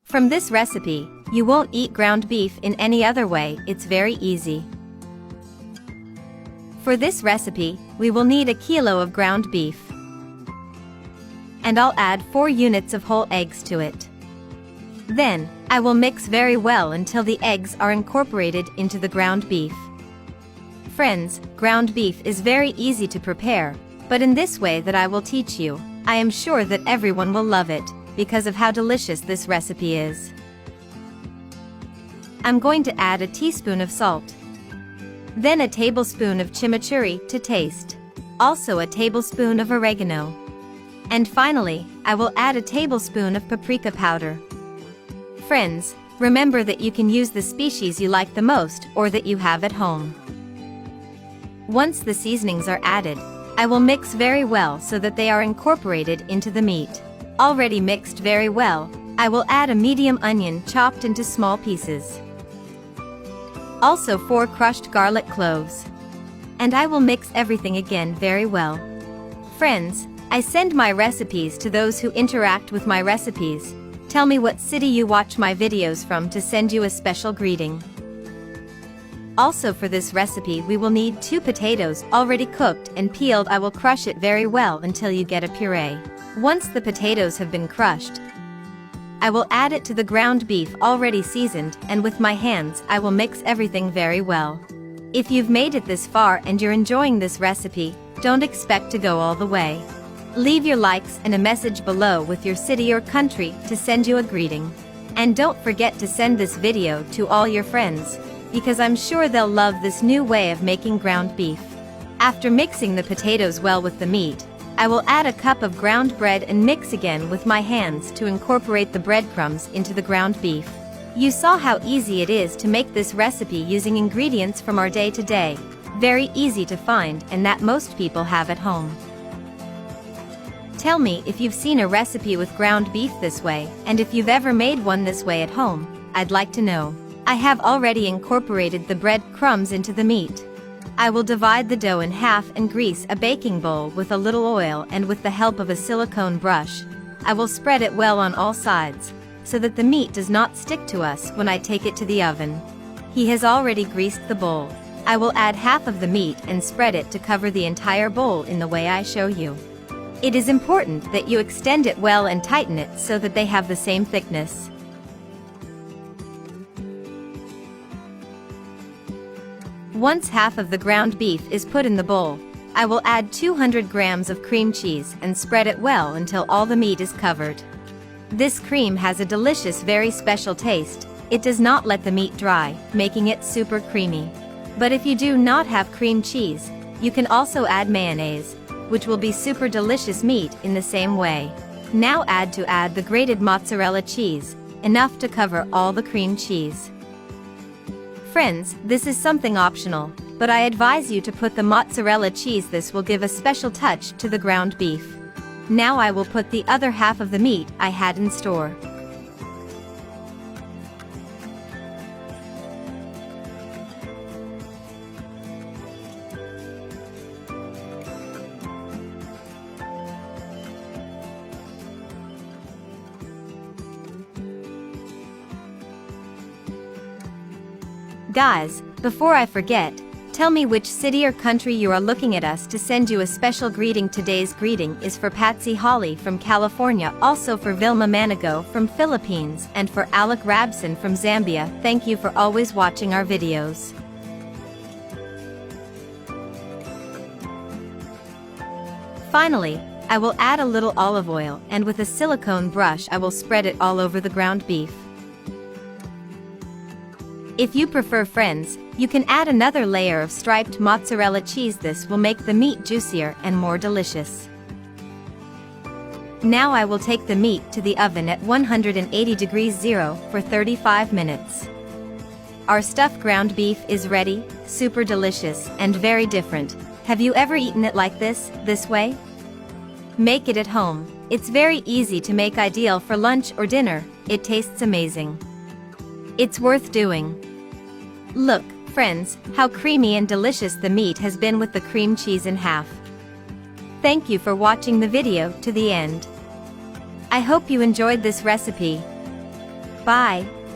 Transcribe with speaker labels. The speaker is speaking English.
Speaker 1: From this recipe, you won't eat ground beef in any other way. It's very easy. For this recipe, we will need a kilo of ground beef. And I'll add 4 units of whole eggs to it. Then, I will mix very well until the eggs are incorporated into the ground beef. Friends, ground beef is very easy to prepare, but in this way that I will teach you, I am sure that everyone will love it, because of how delicious this recipe is. I'm going to add a teaspoon of salt. Then a tablespoon of chimichurri to taste. Also a tablespoon of oregano. And finally, I will add a tablespoon of paprika powder. Friends, remember that you can use the species you like the most or that you have at home. Once the seasonings are added, I will mix very well so that they are incorporated into the meat. Already mixed very well, I will add a medium onion chopped into small pieces. Also 4 crushed garlic cloves. And I will mix everything again very well. Friends, I send my recipes to those who interact with my recipes. Tell me what city you watch my videos from to send you a special greeting. Also for this recipe we will need 2 potatoes already cooked and peeled. I will crush it very well until you get a puree. Once the potatoes have been crushed, I will add it to the ground beef already seasoned, and with my hands I will mix everything very well. If you've made it this far and you're enjoying this recipe, don't expect to go all the way. Leave your likes and a message below with your city or country to send you a greeting. And don't forget to send this video to all your friends, because I'm sure they'll love this new way of making ground beef. After mixing the potatoes well with the meat, I will add a cup of ground bread and mix again with my hands to incorporate the breadcrumbs into the ground beef. You saw how easy it is to make this recipe using ingredients from our day-to-day. Very easy to find and that most people have at home. Tell me if you've seen a recipe with ground beef this way, and if you've ever made one this way at home. I'd like to know. I have already incorporated the bread crumbs into the meat. I will divide the dough in half and grease a baking bowl with a little oil, and with the help of a silicone brush, I will spread it well on all sides, so that the meat does not stick to us when I take it to the oven. He has already greased the bowl. I will add half of the meat and spread it to cover the entire bowl in the way I show you. It is important that you extend it well and tighten it so that they have the same thickness. Once half of the ground beef is put in the bowl, I will add 200 grams of cream cheese and spread it well until all the meat is covered. This cream has a delicious, very special taste. It does not let the meat dry, making it super creamy. But if you do not have cream cheese, you can also add mayonnaise, which will be super delicious meat in the same way. Now add the grated mozzarella cheese, enough to cover all the cream cheese. Friends, this is something optional, but I advise you to put the mozzarella cheese. This will give a special touch to the ground beef. Now I will put the other half of the meat I had in store. Guys, before I forget, tell me which city or country you are looking at us to send you a special greeting. Today's greeting is for Patsy Holly from California, also for Vilma Manigo from Philippines, and for Alec Rabson from Zambia. Thank you for always watching our videos. Finally, I will add a little olive oil, and with a silicone brush I will spread it all over the ground beef. If you prefer, friends, you can add another layer of striped mozzarella cheese. This will make the meat juicier and more delicious. Now I will take the meat to the oven at 180 degrees zero for 35 minutes. Our stuffed ground beef is ready, super delicious and very different. Have you ever eaten it like this way? Make it at home. It's very easy to make, ideal for lunch or dinner. It tastes amazing. It's worth doing. Look, friends, how creamy and delicious the meat has been with the cream cheese in half. Thank you for watching the video to the end. I hope you enjoyed this recipe. Bye.